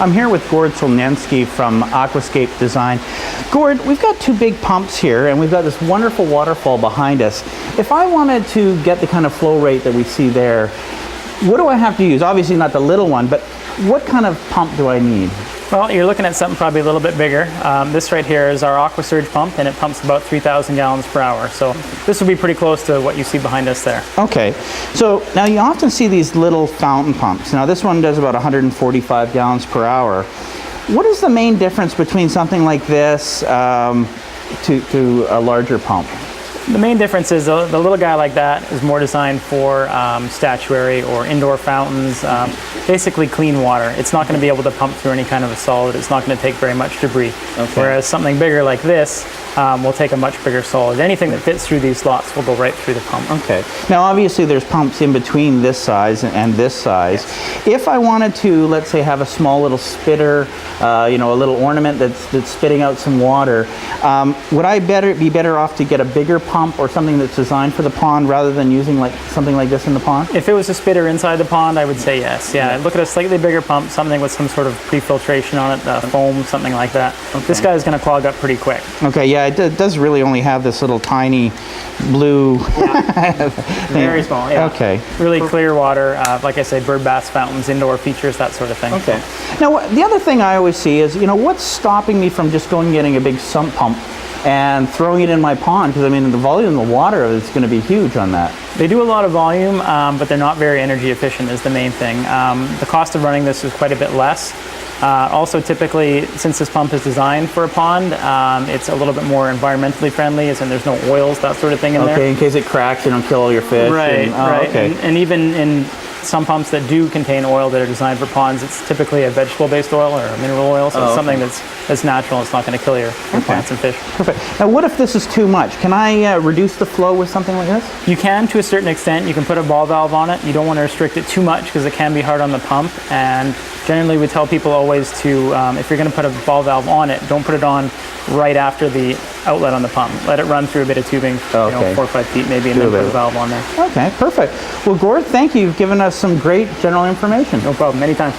I'm here with Gord Solnensky from Aquascape Design. Gord, we've got two big pumps here and we've got this wonderful waterfall behind us. If I wanted to get the kind of flow rate that we see there, what do I have to use? Obviously not the little one, but what kind of pump do I need? Well, you're looking at something probably a little bit bigger. This right here is our Aquasurge pump, and it pumps about 3,000 gallons per hour. So this will be pretty close to what you see behind us there. Okay, so now you often see these little fountain pumps. Now this one does about 145 gallons per hour. What is the main difference between something like this to a larger pump? The main difference is the little guy like that is more designed for statuary or indoor fountains, basically clean water. It's not going to be able to pump through any kind of a solid. It's not going to take very much debris. Okay. Whereas something bigger like this will take a much bigger solid. Anything that fits through these slots will go right through the pump. Okay. Now obviously there's pumps in between this size and this size. Yes. If I wanted to, let's say, have a small little spitter, you know, a little ornament that's spitting out some water, would I be better off to get a bigger pump or something that's designed for the pond rather than using like something like this in the pond? If it was a spitter inside the pond, I would say yes. Yeah, look at a slightly bigger pump, something with some sort of pre-filtration on it, foam, something like that. Okay. This guy is going to clog up pretty quick. Okay, yeah, it does really only have this little tiny blue. Yeah. Very small. Yeah. Okay. Really clear water, like I say, bird bath fountains, indoor features, that sort of thing. Okay. Now the other thing I always see is, you know, what's stopping me from just going and getting a big sump pump and throwing it in my pond? Because I mean the volume of water is going to be huge on that. They do a lot of volume, but they're not very energy efficient is the main thing. The cost of running this is quite a bit less. Also typically, since this pump is designed for a pond, it's a little bit more environmentally friendly, as in there's no oils, that sort of thing in there. Okay, in case it cracks, you don't kill all your fish. Right, right. Okay. And even in some pumps that do contain oil that are designed for ponds, it's typically a vegetable-based oil or a mineral oil, so it's something that's natural. It's not going to kill your plants and fish. Perfect. Now, what if this is too much? Can I reduce the flow with something like this? You can, to a certain extent. You can put a ball valve on it. You don't want to restrict it too much because it can be hard on the pump. And generally, we tell people always to, if you're going to put a ball valve on it, don't put it on right after the outlet on the pump. Let it run through a bit of tubing, you know, 4 or 5 feet maybe, and then put a valve on there. Okay, perfect. Well, Gord, thank you. You've given us some great general information. No problem. Anytime.